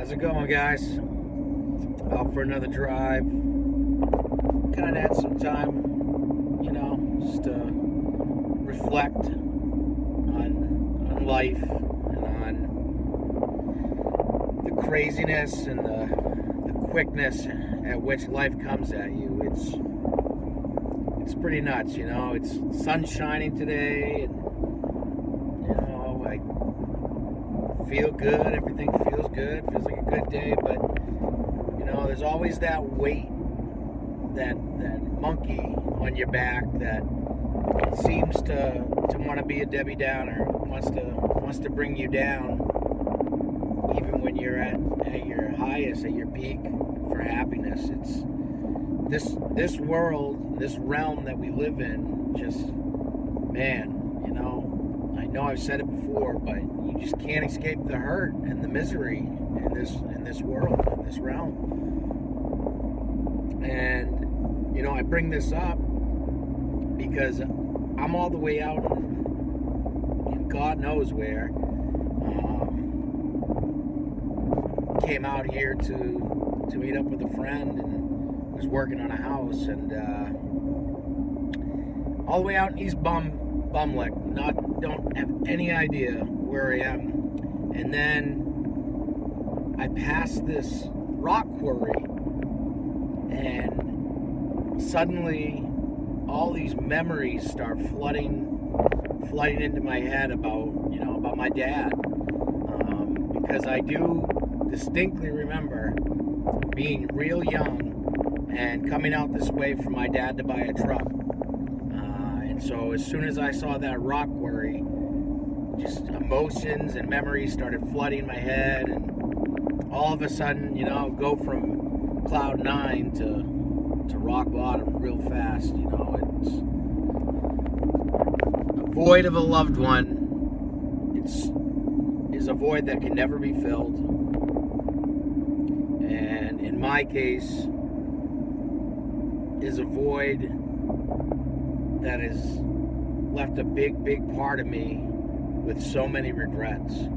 How's it going, guys? Out for another drive. Kind of had some time, just to reflect on life and on the craziness and the quickness at which life comes at you. It's pretty nuts, It's sun shining today, and I feel good. Everything feels good. Feels like a good day, but there's always that weight, that monkey on your back that seems to want to be a Debbie Downer, wants to bring you down, even when you're at your highest, at your peak for happiness. It's this world, this realm that we live in. Just, man, I know I've said it before, but you just can't escape the hurt and the misery in this world, in this realm. And I bring this up because I'm all the way out in God knows where. Came out here to meet up with a friend and was working on a house, and all the way out in East Bumlick. Don't have any idea where I am. And then I passed this rock quarry, and suddenly all these memories start flooding into my head about my dad, because I do distinctly remember being real young and coming out this way for my dad to buy a truck. And so as soon as I saw that rock quarry, just emotions and memories started flooding my head, and all of a sudden, go from cloud 9 to rock bottom real fast. It's a void of a loved one. Is a void that can never be filled. And in my case, is a void that has left a big part of me with so many regrets.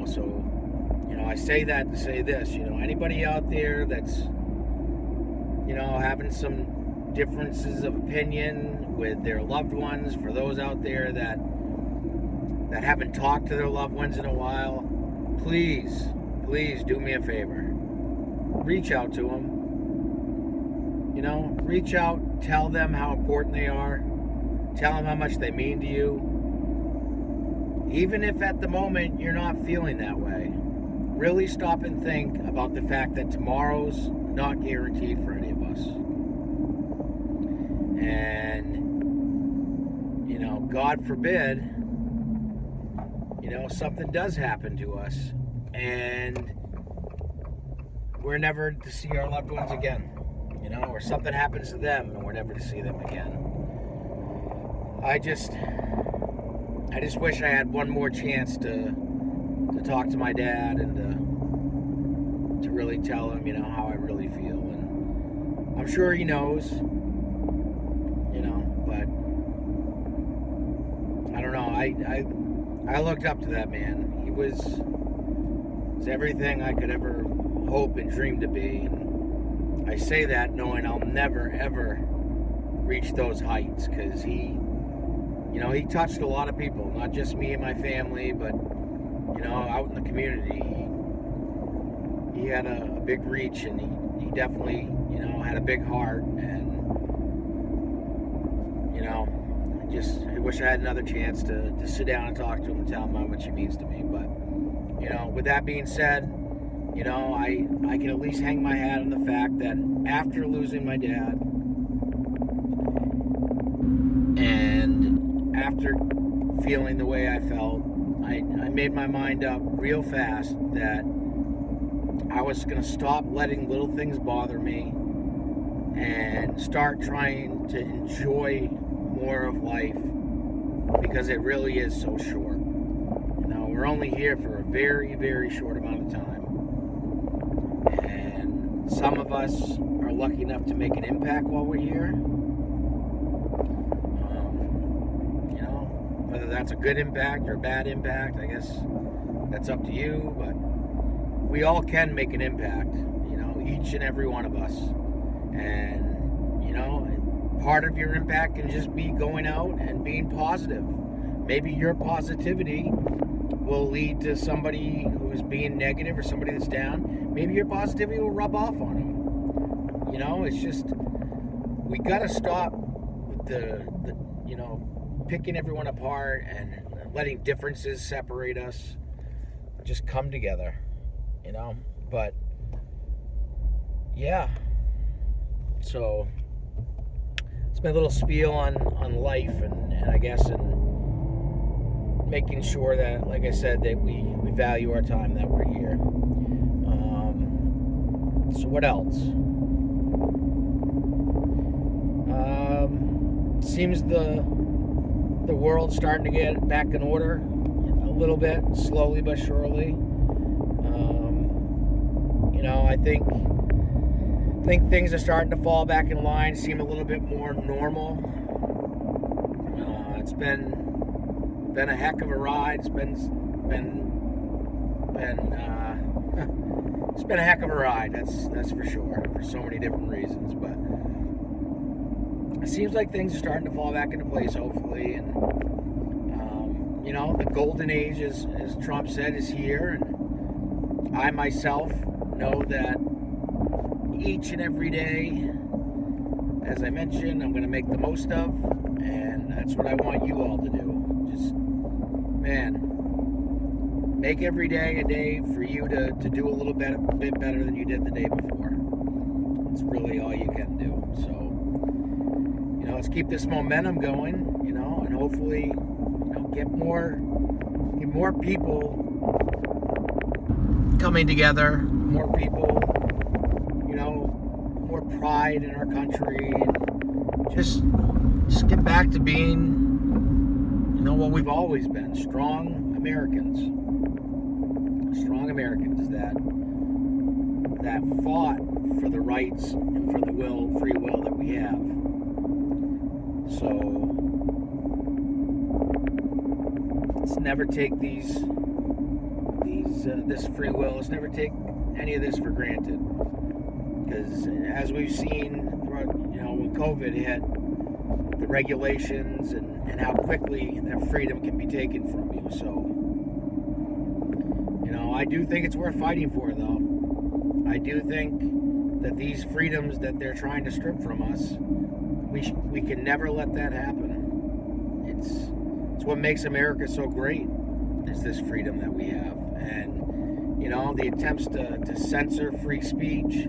So I say that to say this, anybody out there that's having some differences of opinion with their loved ones, for those out there that haven't talked to their loved ones in a while, please do me a favor. Reach out to them. Reach out, tell them how important they are, tell them how much they mean to you. Even if at the moment you're not feeling that way, really stop and think about the fact that tomorrow's not guaranteed for any of us. And, God forbid, something does happen to us and we're never to see our loved ones again, or something happens to them and we're never to see them again. I just wish I had one more chance to talk to my dad and to really tell him, how I really feel. And I'm sure he knows, but I don't know. I looked up to that man. He was everything I could ever hope and dream to be. And I say that knowing I'll never, ever reach those heights, because he touched a lot of people, not just me and my family, but, out in the community. He had a big reach, and he definitely, had a big heart. And, I wish I had another chance to sit down and talk to him and tell him how much he means to me. But, with that being said, I can at least hang my hat on the fact that after losing my dad, and after feeling the way I felt, I made my mind up real fast that I was going to stop letting little things bother me and start trying to enjoy more of life, because it really is so short. We're only here for a very, very short amount of time. And some of us are lucky enough to make an impact while we're here. Whether that's a good impact or a bad impact, I guess That's up to you, but we all can make an impact, each and every one of us. And, part of your impact can just be going out and being positive. Maybe your positivity will lead to somebody who's being negative or somebody that's down. Maybe your positivity will rub off on them. It's just, we got to stop the picking everyone apart and letting differences separate us. Just come together, but yeah. So it's been a little spiel on life and I guess and making sure that, like I said, that we value our time that we're here. So what else? Seems the world's starting to get back in order a little bit, slowly but surely. I think things are starting to fall back in line, seem a little bit more normal. It's been a heck of a ride. It's been a heck of a ride. That's for sure, for so many different reasons. But it seems like things are starting to fall back into place, hopefully. And the golden age, as Trump said, is here. And I myself know that each and every day, as I mentioned, I'm going to make the most of, and that's what I want you all to do. Just, make every day a day for you to do a little bit better than you did the day before. It's really all you can do. So, let's keep this momentum going, and hopefully, get more people coming together, more people, more pride in our country, and just get back to being, what we've always been, strong Americans that fought for the rights and for the free will that we have. So let's never take this free will. Let's never take any of this for granted. Because as we've seen, when COVID hit, the regulations and how quickly that freedom can be taken from you. So, I do think it's worth fighting for, though. I do think that these freedoms that they're trying to strip from us, we can never let that happen. It's what makes America so great, is this freedom that we have. And, the attempts to censor free speech,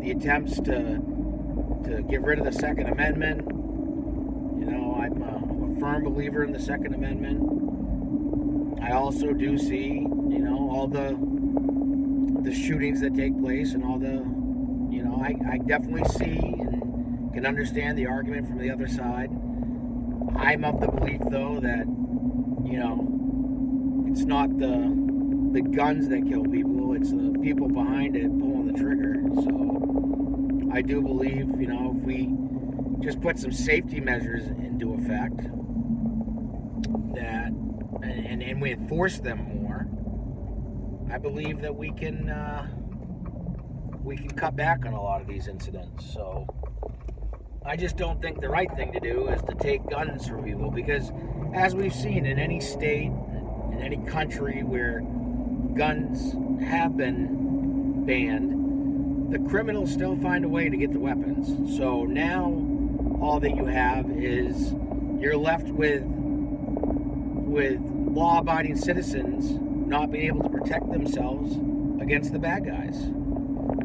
the attempts to get rid of the Second Amendment. I'm a firm believer in the Second Amendment. I also do see, all the shootings that take place and all the, I definitely see and can understand the argument from the other side. I'm of the belief, though, that, it's not the guns that kill people, it's the people behind it pulling the trigger. So I do believe, if we just put some safety measures into effect, that and we enforce them more, I believe that we can cut back on a lot of these incidents. So I just don't think the right thing to do is to take guns from people, because as we've seen in any state, in any country where guns have been banned, the criminals still find a way to get the weapons. So now all that you have is you're left with law-abiding citizens not being able to protect themselves against the bad guys.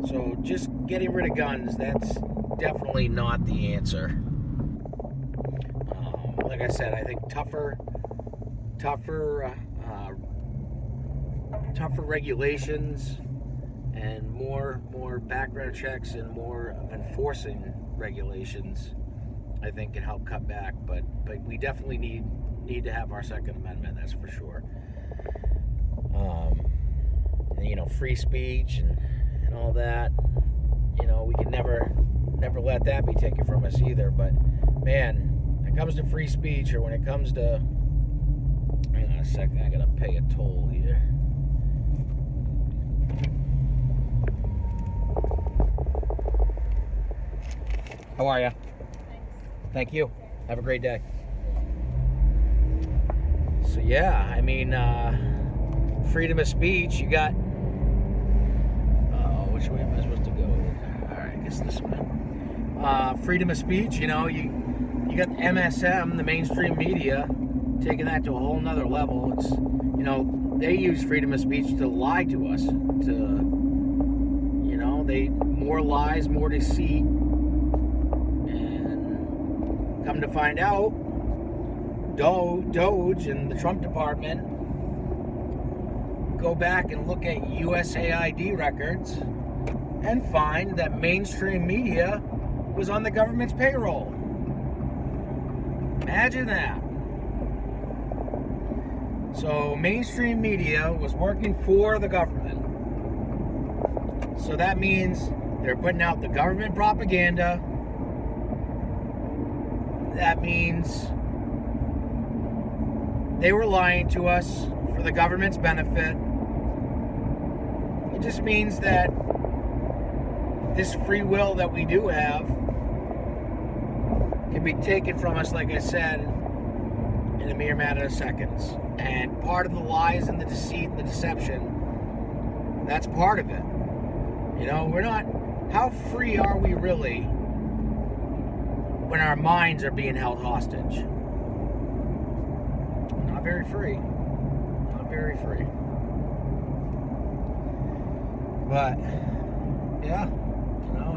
So just getting rid of guns, that's definitely not the answer. Like I said, I think tougher regulations and more background checks and more enforcing regulations, I think, can help cut back. But we definitely need to have our Second Amendment, that's for sure. Free speech and all that, we can never let that be taken from us either. But man, when it comes to free speech, or when it comes to, hang on a second, I gotta pay a toll here. How are you? Thanks. Thank you. Have a great day. So yeah, I mean, freedom of speech. You got. Which way am I supposed to go? All right, I guess this way. Freedom of speech. You know, you got MSM, the mainstream media, taking that to a whole nother level. It's, you know, they use freedom of speech to lie to us. To, you know, more lies, more deceit. Come to find out, Doge and the Trump department go back and look at USAID records and find that mainstream media was on the government's payroll. Imagine that. So mainstream media was working for the government. So that means they're putting out the government propaganda. That means they were lying to us for the government's benefit. It just means that this free will that we do have can be taken from us, like I said, in a mere matter of seconds. And part of the lies and the deceit and the deception, that's part of it. You know, we're not, how free are we really when our minds are being held hostage? Not very free. Not very free. But, yeah, you know,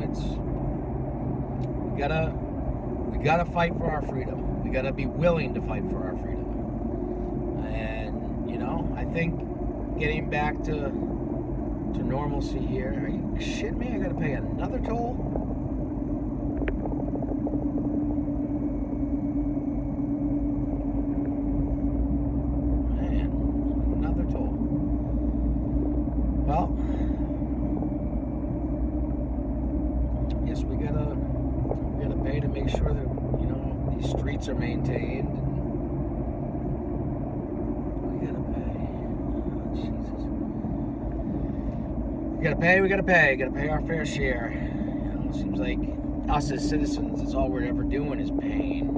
we gotta fight for our freedom. We gotta be willing to fight for our freedom. And, you know, I think getting back to normalcy here. Are you shitting me? I gotta pay another toll? Well, yes, we gotta pay to make sure that, you know, these streets are maintained. And we gotta pay. Oh, Jesus. We gotta pay our fair share. You know, it seems like us as citizens, it's all we're ever doing is paying.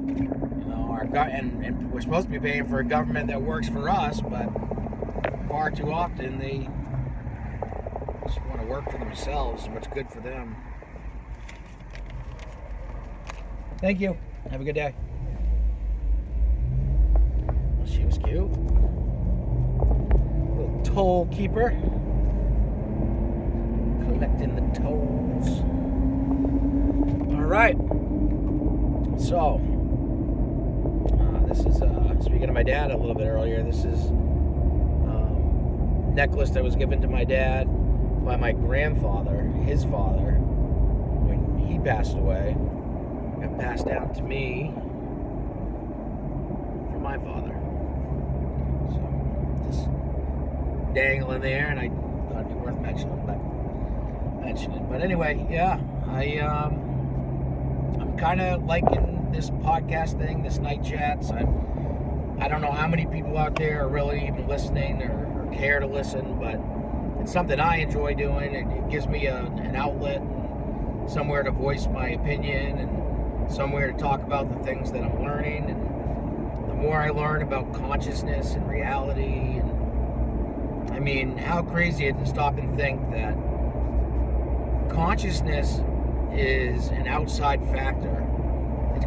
You know, and we're supposed to be paying for a government that works for us, but far too often they just want to work for themselves. What's good for them. Thank you. Have a good day. Well, she was cute. Little toll keeper. Collecting the tolls. Alright. So, this is, speaking of my dad a little bit earlier, this is necklace that was given to my dad by my grandfather, his father, when he passed away. Got passed down to me from my father. So just dangling there, and I thought it'd be worth mentioning. But anyway, yeah, I'm kind of liking this podcast thing, this night chats. I don't know how many people out there are really even listening or care to listen, but it's something I enjoy doing. It gives me an outlet, and somewhere to voice my opinion, and somewhere to talk about the things that I'm learning. And the more I learn about consciousness and reality, and I mean, how crazy it is to stop and think that consciousness is an outside factor.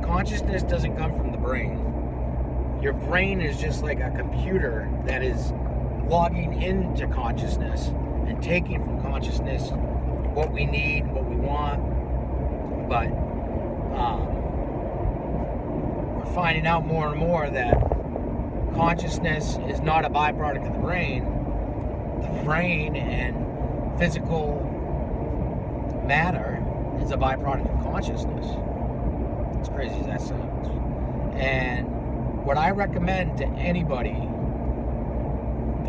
Consciousness doesn't come from the brain. Your brain is just like a computer that is logging into consciousness and taking from consciousness what we need, what we want. But we're finding out more and more that consciousness is not a byproduct of the brain. The brain and physical matter is a byproduct of consciousness. As crazy as that sounds. And what I recommend to anybody,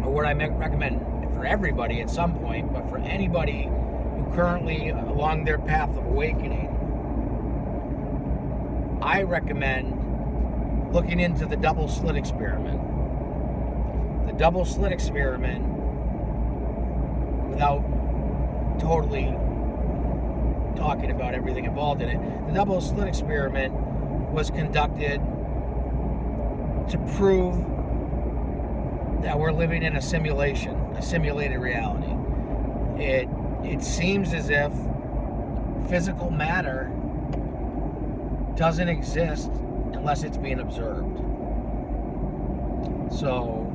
or what I recommend for everybody at some point, but for anybody who currently along their path of awakening, I recommend looking into the double slit experiment. The double slit experiment, without totally talking about everything involved in it, the double slit experiment was conducted to prove that we're living in a simulation, a simulated reality. It seems as if physical matter doesn't exist unless it's being observed. So,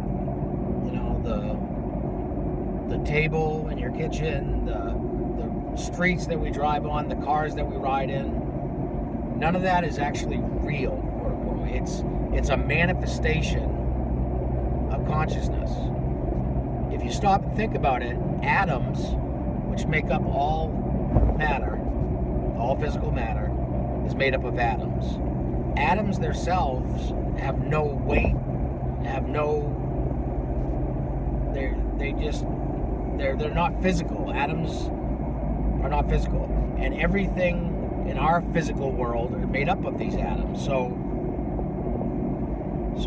the table in your kitchen, the streets that we drive on, the cars that we ride in, none of that is actually real, quote unquote. It's a manifestation of consciousness. If you stop and think about it, atoms, which make up all matter, all physical matter, is made up of atoms. Atoms themselves have no weight, have no, they're not physical. Atoms are not physical. And everything in our physical world are made up of these atoms. So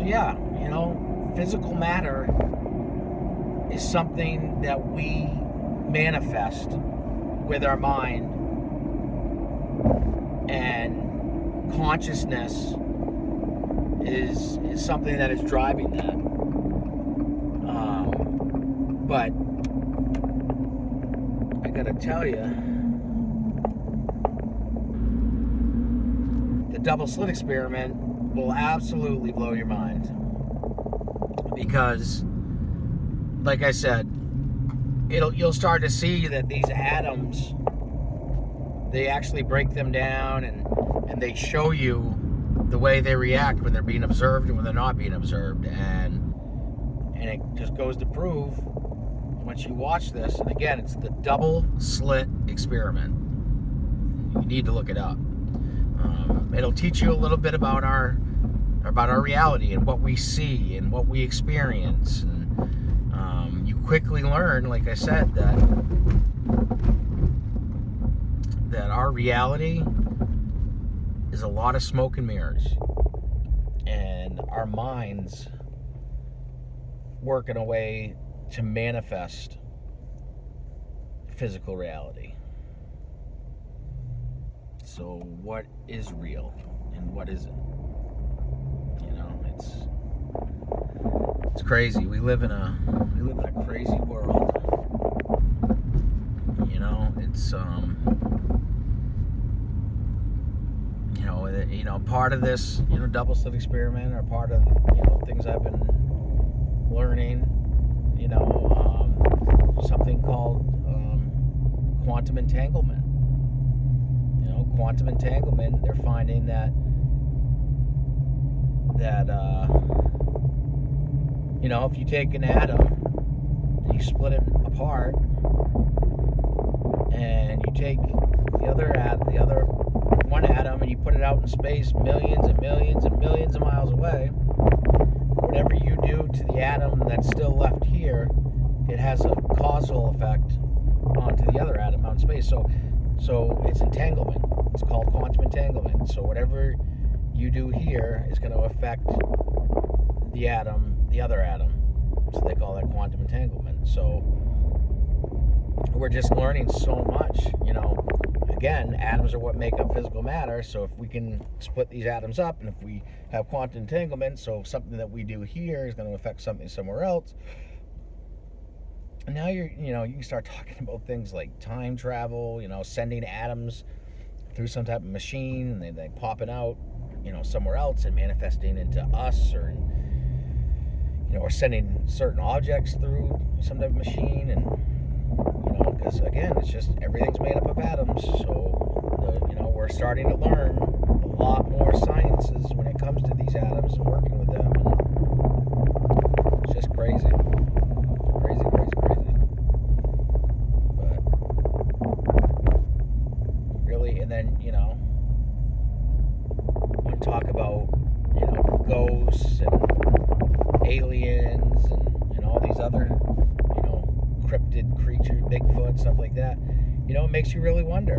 yeah, physical matter is something that we manifest with our mind, and consciousness is something that is driving that. But I gotta tell you, the double slit experiment will absolutely blow your mind, because, like I said, you'll start to see that these atoms, they actually break them down, and they show you the way they react when they're being observed and when they're not being observed, and it just goes to prove, once you watch this, and again, it's the double slit experiment. You need to look it up. It'll teach you a little bit about our reality and what we see and what we experience, and you quickly learn, like I said, that our reality is a lot of smoke and mirrors, and our minds work in a way to manifest physical reality. So what is real and what isn't? It's crazy. We live in a crazy world. It's part of this, double slit experiment, or part of, things I've been learning, something called quantum entanglement. Quantum entanglement, they're finding that if you take an atom and you split it apart, and you take the other one atom, and you put it out in space millions and millions and millions of miles away, whatever you do to the atom that's still left here, it has a causal effect onto the other atom out in space. So it's entanglement. It's called quantum entanglement. So whatever you do here is going to affect the other atom. So they call that quantum entanglement. So we're just learning so much. Again, atoms are what make up physical matter. So if we can split these atoms up, and if we have quantum entanglement, so something that we do here is going to affect something somewhere else. And now you can start talking about things like time travel, sending atoms through some type of machine, and they popping out, somewhere else and manifesting into us, or or sending certain objects through some type of machine, and because again, it's just everything's made up of atoms. So we're starting to learn a lot more sciences when it comes to these atoms and working with them, and it's just crazy. But really, and then when we talk about ghosts and aliens and all these other cryptid creatures, Bigfoot, stuff like that, it makes you really wonder,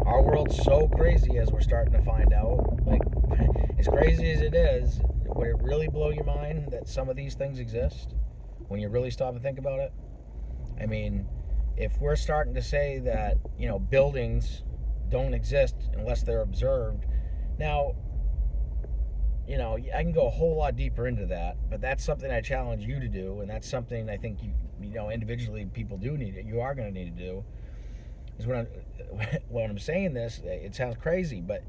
our world's so crazy, as we're starting to find out. As crazy as it is, would it really blow your mind that some of these things exist when you really stop and think about it? I mean, if we're starting to say that, buildings don't exist unless they're observed, now, I can go a whole lot deeper into that, but that's something I challenge you to do, and that's something I think individually people you are going to need to do. Is when I'm saying this, it sounds crazy, but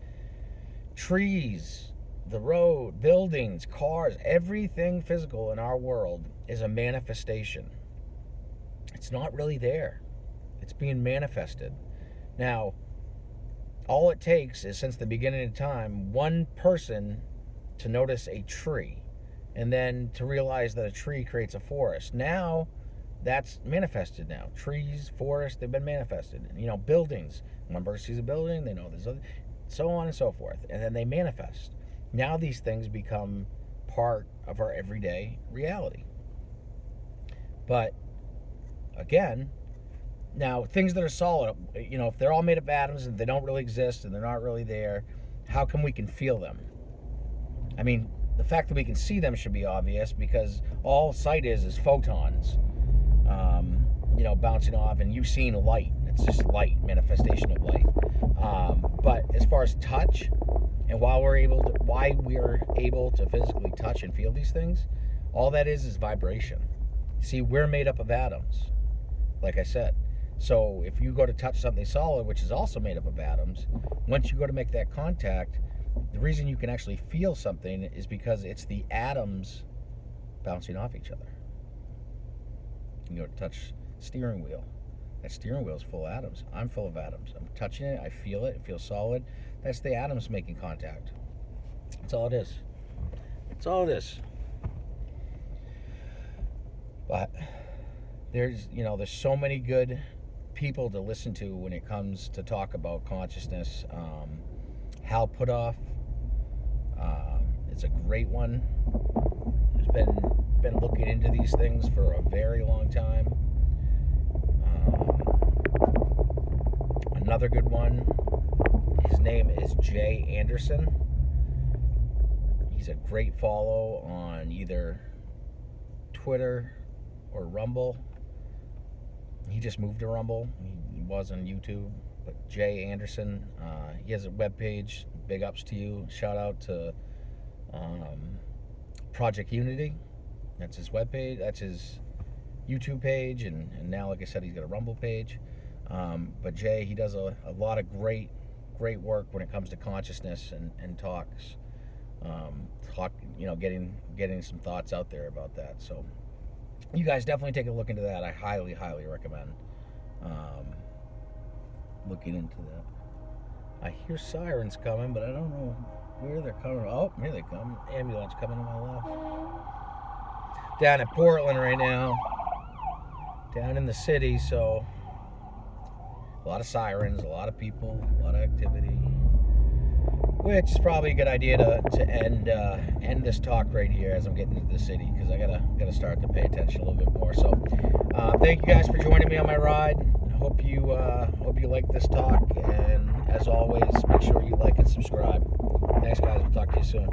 trees, the road, buildings, cars, everything physical in our world is a manifestation. It's not really there. It's being manifested. Now, all it takes is, since the beginning of time, one person to notice a tree, and then to realize that a tree creates a forest. Now, that's manifested now. Trees, forests, they've been manifested. Buildings. One person sees a building, they know there's other, so on and so forth. And then they manifest. Now these things become part of our everyday reality. But, again, now things that are solid, if they're all made of atoms and they don't really exist and they're not really there, how come we can feel them? I mean, the fact that we can see them should be obvious, because all sight is photons. Bouncing off, and you've seen light. It's just light, manifestation of light. But as far as touch, and why we're able to physically touch and feel these things, all that is vibration. See, we're made up of atoms, like I said. So if you go to touch something solid, which is also made up of atoms, once you go to make that contact, the reason you can actually feel something is because it's the atoms bouncing off each other. You go to touch steering wheel. That steering wheel is full of atoms. I'm full of atoms. I'm touching it. I feel it. It feels solid. That's the atoms making contact. That's all it is. That's all it is. But there's so many good people to listen to when it comes to talk about consciousness. Hal Puthoff is a great one. He's been looking into these things for a very long time. Another good one, his name is Jay Anderson. He's a great follow on either Twitter or Rumble. He just moved to Rumble. He was on YouTube. But Jay Anderson, he has a webpage. Big ups to you. Shout out to Project Unity. That's his webpage. That's his YouTube page. And now, like I said, he's got a Rumble page. But Jay, he does a lot of great work when it comes to consciousness and talks. Getting some thoughts out there about that. So you guys definitely take a look into that. I highly recommend looking into that. I hear sirens coming, but I don't know where they're coming. Oh, here they come. Ambulance coming to my left. Down in Portland right now. Down in the city, so a lot of sirens, a lot of people, a lot of activity. Which is probably a good idea to end this talk right here as I'm getting into the city, because I gotta start to pay attention a little bit more. So thank you guys for joining me on my ride. I hope you like this talk, and as always, make sure you like and subscribe. Thanks, guys. We'll talk to you soon.